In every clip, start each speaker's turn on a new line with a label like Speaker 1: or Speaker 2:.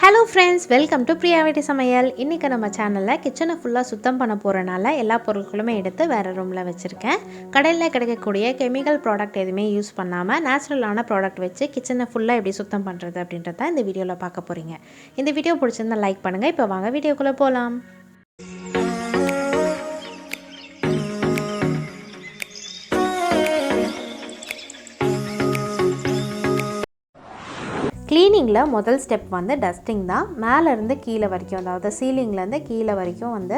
Speaker 1: Hello friends, welcome to பிரியாவிட்டி சமையல். இன்றைக்கி நம்ம சேனலில் கிச்சனை ஃபுல்லாக சுத்தம் பண்ண போகிறனால எல்லா பொருட்களுமே எடுத்து வேறு ரூமில் வச்சுருக்கேன். கடையில் கிடைக்கக்கூடிய கெமிக்கல் ப்ராடக்ட் எதுவுமே யூஸ் பண்ணாமல் நேச்சுரலான ப்ராடக்ட் வச்சு கிச்சனை ஃபுல்லாக எப்படி சுத்தம் பண்ணுறது அப்படின்றத இந்த வீடியோவில் பார்க்க போகிறீங்க. இந்த வீடியோ பிடிச்சிருந்தால் லைக் பண்ணுங்கள். இப்போ வாங்க வீடியோக்குள்ளே போகலாம். க்ளீனிங்கில் முதல் ஸ்டெப் வந்து டஸ்டிங் தான். மேலேருந்து கீழே வரைக்கும், அதாவது சீலிங்லேருந்து கீழே வரைக்கும் வந்து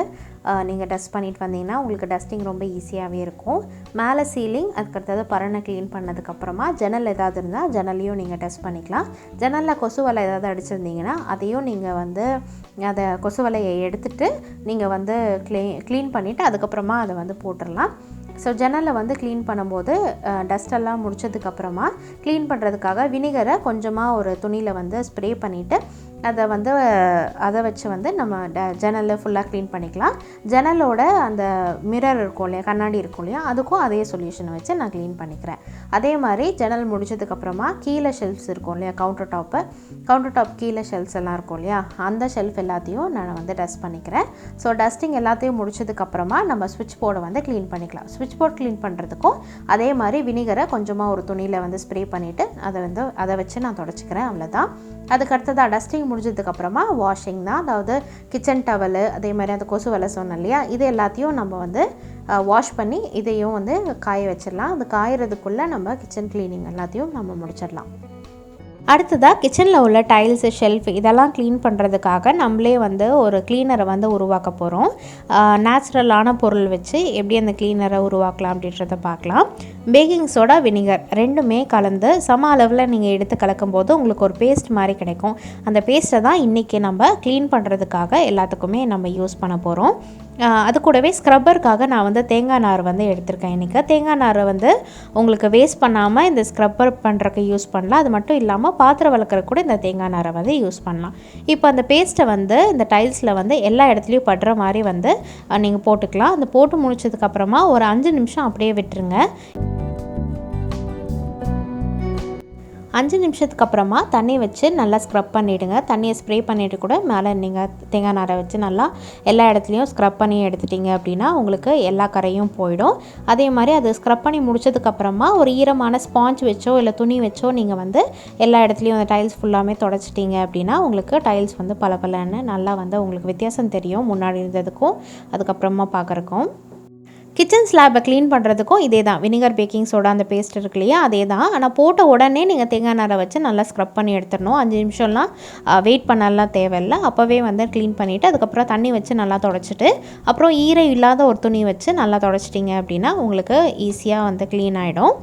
Speaker 1: நீங்கள் டஸ்ட் பண்ணிட்டு வந்தீங்கன்னா உங்களுக்கு டஸ்டிங் ரொம்ப ஈஸியாகவே இருக்கும். மேலே சீலிங், அதுக்கடுத்தது பரணை க்ளீன் பண்ணதுக்கப்புறமா ஜன்னல் ஏதாவது இருந்தால் ஜன்னலையும் நீங்கள் டஸ்ட் பண்ணிக்கலாம். ஜன்னலில் கொசு வலை ஏதாவது அடிச்சிருந்தீங்கன்னா அதையும் நீங்கள் வந்து அதை கொசு வலையை எடுத்துகிட்டு நீங்கள் வந்து க்ளீன் பண்ணிவிட்டு அதுக்கப்புறமா அதை வந்து போட்டுடலாம். ஸோ ஜன்னலை வந்து க்ளீன் பண்ணும்போது டஸ்டெல்லாம் முடிச்சதுக்கப்புறமா க்ளீன் பண்ணுறதுக்காக வினிகரை கொஞ்சமாக ஒரு துணியில் வந்து ஸ்ப்ரே பண்ணிவிட்டு அதை வச்சு வந்து நம்ம ஜன்னலில் ஃபுல்லாக க்ளீன் பண்ணிக்கலாம். ஜன்னலோட அந்த மிரர் இருக்கும் இல்லையா, கண்ணாடி இருக்கும் இல்லையா, அதுக்கும் அதே சொல்யூஷனை வச்சு நான் க்ளீன் பண்ணிக்கிறேன். அதே மாதிரி ஜன்னல் முடிச்சதுக்கப்புறமா கீழே ஷெல்ஃப்ஸ் இருக்கும் இல்லையா, கவுண்டர் டாப் கீழே ஷெல்ஃப்ஸ் எல்லாம் இருக்கும் இல்லையா, அந்த ஷெல்ஃப் எல்லாத்தையும் நான் வந்து டஸ்ட் பண்ணிக்கிறேன். ஸோ டஸ்டிங் எல்லாத்தையும் முடிச்சதுக்கப்புறமா நம்ம ஸ்விட்ச் போர்டை வந்து க்ளீன் பண்ணிக்கலாம். ஸ்விட்ச் போர்ட் க்ளீன் பண்ணுறதுக்கும் அதே மாதிரி வினிகரை கொஞ்சமாக ஒரு துணியில் வந்து ஸ்ப்ரே பண்ணிவிட்டு அதை வச்சு நான் தொடச்சிக்கிறேன். அவ்வளோதான். அதுக்கடுத்ததாக டஸ்டிங் முடிஞ்சதுக்கப்புறமா வாஷிங் தான். அதாவது கிச்சன் டவலு, அதே மாதிரி அந்த கொசு வலை சொன்னோம் இல்லையா, இது எல்லாத்தையும் நம்ம வந்து வாஷ் பண்ணி இதையும் வந்து காய வச்சிடலாம். அது காயறதுக்குள்ளே நம்ம கிச்சன் க்ளீனிங் எல்லாத்தையும் நம்ம முடிச்சிடலாம். அடுத்ததாக கிச்சனில் உள்ள டைல்ஸு, ஷெல்ஃப் இதெல்லாம் க்ளீன் பண்ணுறதுக்காக நம்மளே வந்து ஒரு க்ளீனரை வந்து உருவாக்க போகிறோம். நேச்சுரலான பொருள் வச்சு எப்படி அந்த க்ளீனரை உருவாக்கலாம் அப்படின்றத பார்க்கலாம். பேக்கிங் சோடா, வினிகர் ரெண்டுமே கலந்து சம அளவில் நீங்கள் எடுத்து கலக்கும்போது உங்களுக்கு ஒரு பேஸ்ட் மாதிரி கிடைக்கும். அந்த பேஸ்ட்டை தான் இன்றைக்கி நம்ம க்ளீன் பண்ணுறதுக்காக எல்லாத்துக்குமே நம்ம யூஸ் பண்ண போகிறோம். அது கூடவே ஸ்க்ரப்பருக்காக நான் வந்து தேங்காய் நார் வந்து எடுத்திருக்கேன். இன்றைக்கி தேங்காய் நாரை வந்து உங்களுக்கு வேஸ்ட் பண்ணாமல் இந்த ஸ்க்ரப்பர் பண்ணுறதுக்கு யூஸ் பண்ணலாம். அது மட்டும் இல்லாமல் பாத்திரம் வளர்க்குற கூட இந்த தேங்காய் நாரை வந்து யூஸ் பண்ணலாம். இப்போ அந்த பேஸ்ட்டை வந்து இந்த டைல்ஸில் வந்து எல்லா இடத்துலையும் படுற மாதிரி வந்து நீங்கள் போட்டுக்கலாம். அந்த போட்டு முடிச்சதுக்கப்புறமா ஒரு 5 நிமிஷம் அப்படியே விட்டுருங்க. 5 நிமிஷத்துக்கு அப்புறமா தண்ணி வச்சு நல்லா ஸ்க்ரப் பண்ணிவிடுங்க. தண்ணியை ஸ்ப்ரே பண்ணிவிட்டு கூட மேலே நீங்கள் தேங்காய் நாரை வச்சு நல்லா எல்லா இடத்துலையும் ஸ்க்ரப் பண்ணி எடுத்துட்டிங்க அப்படின்னா உங்களுக்கு எல்லா கரையும் போயிடும். அதே மாதிரி அது ஸ்க்ரப் பண்ணி முடிச்சதுக்கப்புறமா ஒரு ஈரமான ஸ்பாஞ்ச் வச்சோ இல்லை துணி வச்சோ நீங்கள் வந்து எல்லா இடத்துலையும் அந்த டைல்ஸ் ஃபுல்லாமே தொடச்சிட்டிங்க அப்படின்னா உங்களுக்கு டைல்ஸ் வந்து பளபளன்னு நல்லா வந்து உங்களுக்கு வித்தியாசம் தெரியும், முன்னாடி இருந்ததுக்கும் அதுக்கப்புறமா பார்க்குறக்கும். கிச்சன் ஸ்லாப்பை க்ளீன் பண்ணுறதுக்கும் இதே தான். வினிகர், பேக்கிங் சோடா அந்த பேஸ்ட் இருக்கு இல்லையா, அதே தான். ஆனால் போட்ட உடனே நீங்கள் தேங்காய் நாரை வச்சு நல்லா ஸ்க்ரப் பண்ணி எடுத்துடணும். 5 நிமிஷம்லாம் வெயிட் பண்ணலாம் தேவையில்லை. அப்போவே வந்து க்ளீன் பண்ணிவிட்டு அதுக்கப்புறம் தண்ணி வச்சு நல்லா தொடச்சிட்டு அப்புறம் ஈரம் இல்லாத ஒரு துணி வச்சு நல்லா தொடச்சிட்டிங்க அப்படின்னா உங்களுக்கு ஈஸியாக வந்து க்ளீன் ஆகிடும்.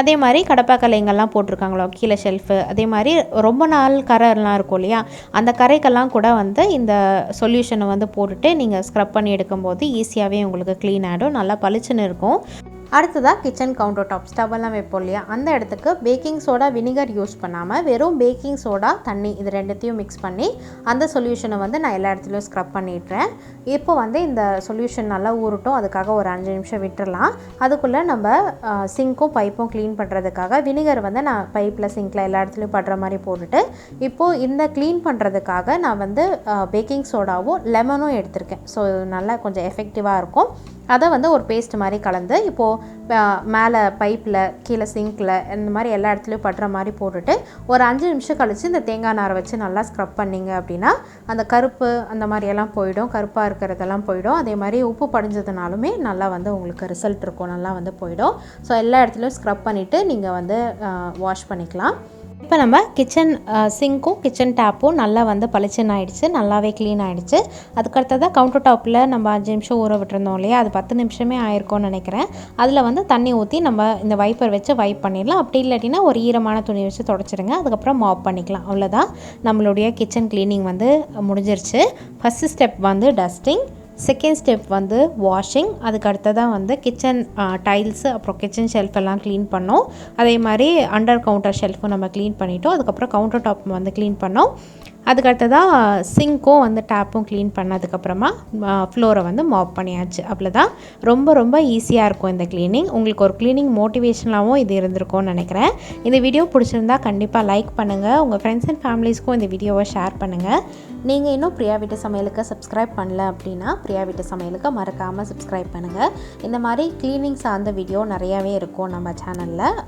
Speaker 1: அதே மாதிரி கடப்பாக்கல் எங்கெல்லாம் போட்டிருக்காங்களோ கீழே ஷெல்ஃபு, அதே மாதிரி ரொம்ப நாள் கரைலாம் இருக்கும் இல்லையா, அந்த கரைக்கெல்லாம் கூட வந்து இந்த சொல்யூஷனை வந்து போட்டுட்டு நீங்கள் ஸ்க்ரப் பண்ணி எடுக்கும்போது ஈஸியாகவே உங்களுக்கு க்ளீன் ஆகிடும், நல்லா பளிச்சுன்னு இருக்கும். அடுத்ததாக கிச்சன் கவுண்டர் டாப் ஸ்டவ்வெல்லாம் வைப்போம் இல்லையா, அந்த இடத்துக்கு பேக்கிங் சோடா, வினிகர் யூஸ் பண்ணாமல் வெறும் பேக்கிங் சோடா, தண்ணி இது ரெண்டுத்தையும் மிக்ஸ் பண்ணி அந்த சொல்யூஷனை வந்து நான் எல்லா இடத்துலையும் ஸ்க்ரப் பண்ணிடுறேன். இப்போ வந்து இந்த சொல்யூஷன் நல்லா ஊறட்டும், அதுக்காக ஒரு 5 நிமிஷம் விட்டுடலாம். அதுக்குள்ளே நம்ம சிங்க்கும் பைப்பும் க்ளீன் பண்ணுறதுக்காக வினிகர் வந்து நான் பைப்பில், சிங்கில் எல்லா இடத்துலையும் படுற மாதிரி போட்டுட்டு இப்போது இந்த க்ளீன் பண்ணுறதுக்காக நான் வந்து பேக்கிங் சோடாவும் லெமனும் எடுத்திருக்கேன். ஸோ நல்லா கொஞ்சம் எஃபெக்டிவாக இருக்கும். அதை வந்து ஒரு பேஸ்ட் மாதிரி கலந்து இப்போது மேலே பைப்பில், கீழே சிங்கில் இந்த மாதிரி எல்லா இடத்துலையும் படுற மாதிரி போட்டுட்டு ஒரு 5 நிமிஷம் கழித்து இந்த தேங்காய் நாரை வச்சு நல்லா ஸ்க்ரப் பண்ணிங்க அப்படின்னா அந்த கருப்பு அந்த மாதிரியெல்லாம் போயிடும், கருப்பாக இருக்கிறதெல்லாம் போயிடும். அதே மாதிரி உப்பு படிஞ்சதுனாலுமே நல்லா வந்து உங்களுக்கு ரிசல்ட் இருக்கும், நல்லா வந்து போயிடும். ஸோ எல்லா இடத்துலையும் ஸ்க்ரப் பண்ணிவிட்டு நீங்கள் வந்து வாஷ் பண்ணிக்கலாம். இப்போ நம்ம கிச்சன் சிங்க்கும் கிச்சன் டேப்பும் நல்லா வந்து பளிச்சுன்னு ஆகிடுச்சு, நல்லாவே க்ளீன் ஆகிடுச்சு. அதுக்கடுத்ததாக கவுண்டர் டாப்பில் நம்ம 5 நிமிஷம் ஊற விட்டுருந்தோம் இல்லையா, அது 10 நிமிஷமே ஆயிருக்கும்னு நினைக்கிறேன். அதில் வந்து தண்ணி ஊற்றி நம்ம இந்த வைப்பர் வச்சு வைப் பண்ணிடலாம். அப்படி இல்லாட்டினா ஒரு ஈரமான துணி வச்சு தொடச்சிடுங்க. அதுக்கப்புறம் மாப் பண்ணிக்கலாம். அவ்வளோதான், நம்மளுடைய கிச்சன் க்ளீனிங் வந்து முடிஞ்சிருச்சு. ஃபஸ்ட்டு ஸ்டெப் வந்து டஸ்டிங், செகண்ட் ஸ்டெப் வந்து வாஷிங், அதுக்கு அடுத்ததாக வந்து கிச்சன் டைல்ஸு அப்புறம் கிச்சன் ஷெல்ஃப் எல்லாம் க்ளீன் பண்ணோம். அதே மாதிரி அண்டர் கவுண்டர் ஷெல்ஃபும் நம்ம க்ளீன் பண்ணிட்டோம். அதுக்கப்புறம் கவுண்டர் டாப் வந்து க்ளீன் பண்ணோம். அதுக்கடுத்ததாக சிங்க்கும் வந்து டேப்பும் க்ளீன் பண்ணதுக்கப்புறமா ஃப்ளோரை வந்து மாப் பண்ணியாச்சு. அவ்வளோதான். ரொம்ப ரொம்ப ஈஸியாக இருக்கும் இந்த க்ளீனிங். உங்களுக்கு ஒரு க்ளீனிங் மோட்டிவேஷனாகவும் இது இருந்திருக்கும்னு நினைக்கிறேன். இந்த வீடியோ பிடிச்சிருந்தா கண்டிப்பாக லைக் பண்ணுங்கள். உங்கள் ஃப்ரெண்ட்ஸ் அண்ட் ஃபேமிலிஸ்க்கும் இந்த வீடியோவை ஷேர் பண்ணுங்கள். நீங்கள் இன்னும் பிரியா வீட்டு சமையலுக்கு சப்ஸ்கிரைப் பண்ணல அப்படின்னா பிரியா வீட்டு சமையலுக்கு மறக்காமல் சப்ஸ்கிரைப் பண்ணுங்கள். இந்த மாதிரி க்ளீனிங் சார்ந்த வீடியோ நிறையாவே இருக்கும் நம்ம சேனலில்.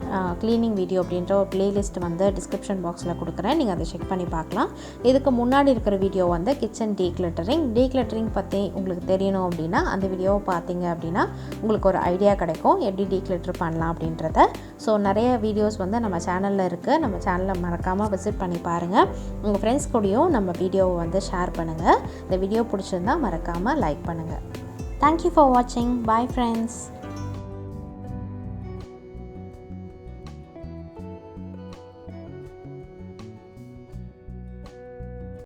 Speaker 1: க்ளீனிங் வீடியோ அப்படின்ற ஒரு ப்ளேலிஸ்ட் வந்து டிஸ்கிரிப்ஷன் பாக்ஸில் கொடுக்குறேன். நீங்கள் அதை செக் பண்ணி பார்க்கலாம். இதுக்கு முன்னாடி இருக்கிற வீடியோ வந்து கிச்சன் டீக்ளட்டரிங் பற்றி உங்களுக்கு தெரியணும் அப்படின்னா அந்த வீடியோவை பார்த்தீங்க அப்படின்னா உங்களுக்கு ஒரு ஐடியா கிடைக்கும் எப்படி டீக்ளட்டர் பண்ணலாம் அப்படின்றத. ஸோ நிறைய வீடியோஸ் வந்து நம்ம சேனலில் இருக்குது. நம்ம சேனலை மறக்காமல் விசிட் பண்ணி பாருங்கள். உங்கள் ஃப்ரெண்ட்ஸ் கூடயும் நம்ம வீடியோவை வந்து ஷேர் பண்ணுங்கள். இந்த வீடியோ பிடிச்சிருந்தா மறக்காமல் லைக் பண்ணுங்கள். தேங்க்யூ ஃபார் வாட்சிங். Bye friends.